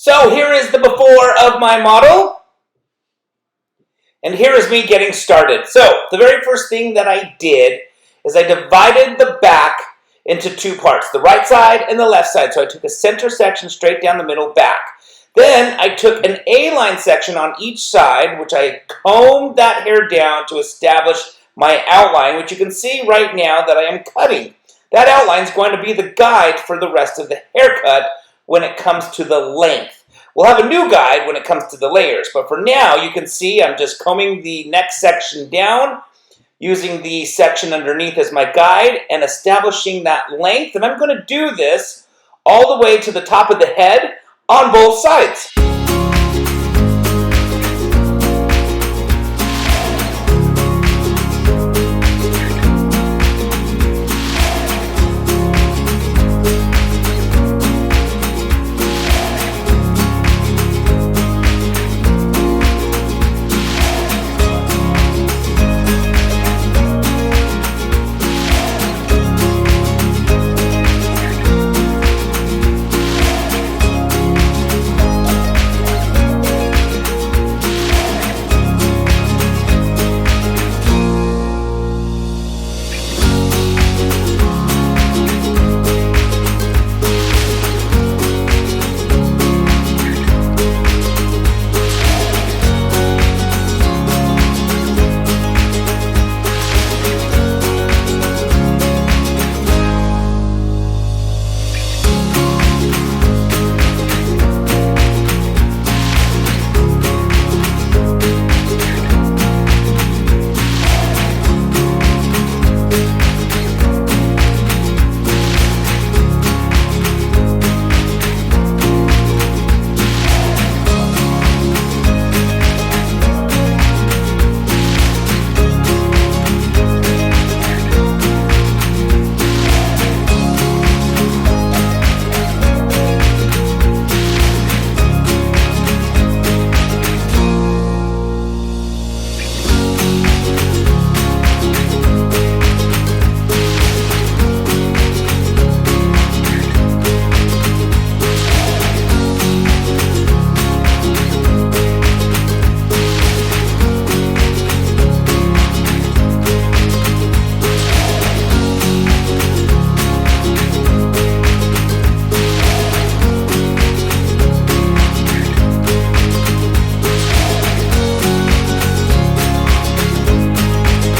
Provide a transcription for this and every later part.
So here is the before of my model, and here is me getting started. So the very first thing that I did is I divided the back into two parts, the right side and the left side. So I took a center section straight down the middle back. Then I took an A-line section on each side, which I combed that hair down to establish my outline, which you can see right now that I am cutting. That outline is going to be the guide for the rest of the haircut when it comes to the length. We'll have a new guide when it comes to the layers, but for now you can see I'm just combing the next section down, using the section underneath as my guide and establishing that length. And I'm going to do this all the way to the top of the head on both sides.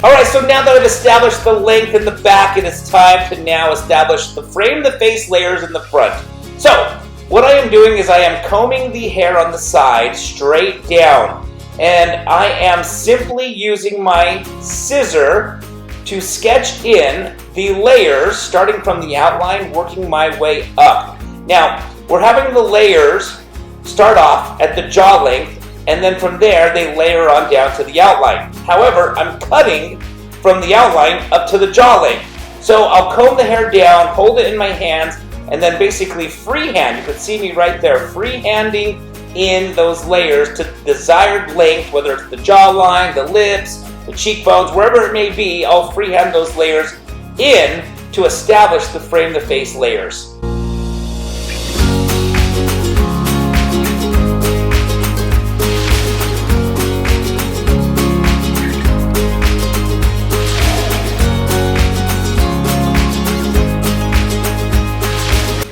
Alright, so now that I've established the length in the back, it is time to now establish the frame, the face layers in the front. So, what I am doing is I am combing the hair on the side straight down. And I am simply using my scissor to sketch in the layers, starting from the outline, working my way up. Now, we're having the layers start off at the jaw length, and then from there they layer on down to the outline. However, I'm cutting from the outline up to the jaw length. So I'll comb the hair down, hold it in my hands, and then basically freehand, you can see me right there, freehanding in those layers to desired length, whether it's the jawline, the lips, the cheekbones, wherever it may be, I'll freehand those layers in to establish the frame, the face layers.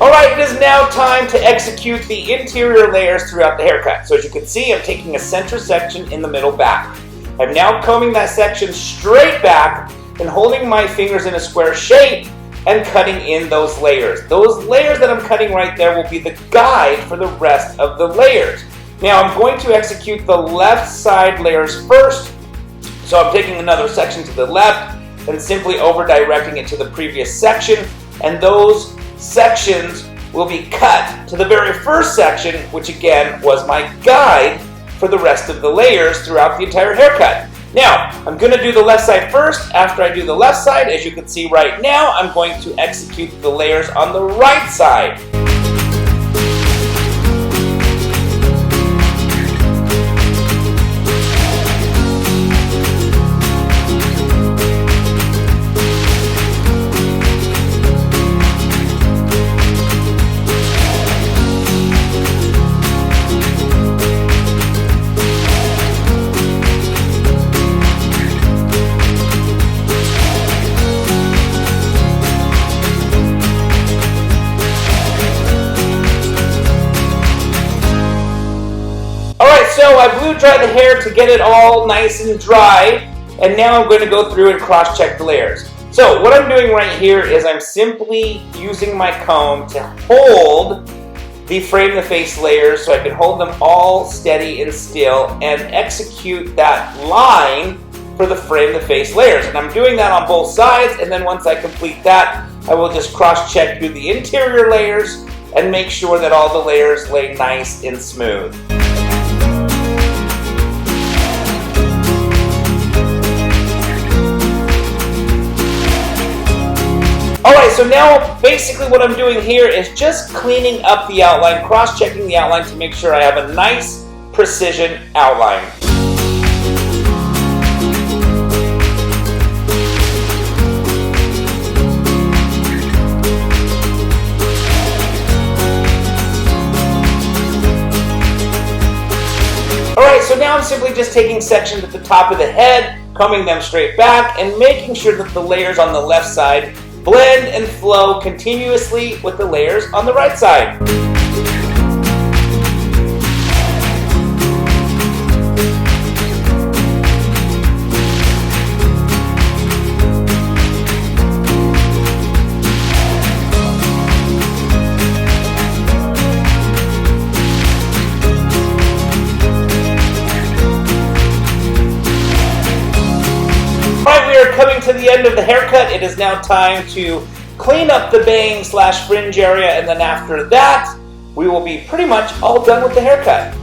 Alright, it is now time to execute the interior layers throughout the haircut. So as you can see, I'm taking a center section in the middle back. I'm now combing that section straight back and holding my fingers in a square shape and cutting in those layers. Those layers that I'm cutting right there will be the guide for the rest of the layers. Now I'm going to execute the left side layers first. So I'm taking another section to the left and simply over directing it to the previous section, and those sections will be cut to the very first section, which again was my guide for the rest of the layers throughout the entire haircut. Now, I'm going to do the left side first. After I do the left side, as you can see right now, I'm going to execute the layers on the right side. so I blew dry the hair to get it all nice and dry, and now I'm going to go through and cross-check the layers. So what I'm doing right here is I'm simply using my comb to hold the frame the face layers so I can hold them all steady and still and execute that line for the frame the face layers. And I'm doing that on both sides, and then once I complete that, I will just cross-check through the interior layers and make sure that all the layers lay nice and smooth. Alright, so now basically what I'm doing here is just cleaning up the outline, cross-checking the outline to make sure I have a nice precision outline. Alright, so now I'm simply just taking sections at the top of the head, combing them straight back, and making sure that the layers on the left side blend and flow continuously with the layers on the right side. Coming to the end of the haircut, it is now time to clean up the bang / fringe area, and then after that, we will be pretty much all done with the haircut.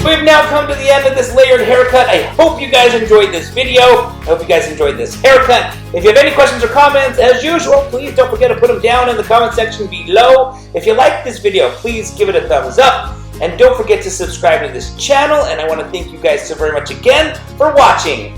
We've now come to the end of this layered haircut. I hope you guys enjoyed this video. I hope you guys enjoyed this haircut. If you have any questions or comments, as usual, please don't forget to put them down in the comment section below. If you like this video, please give it a thumbs up. And don't forget to subscribe to this channel. And I want to thank you guys so very much again for watching.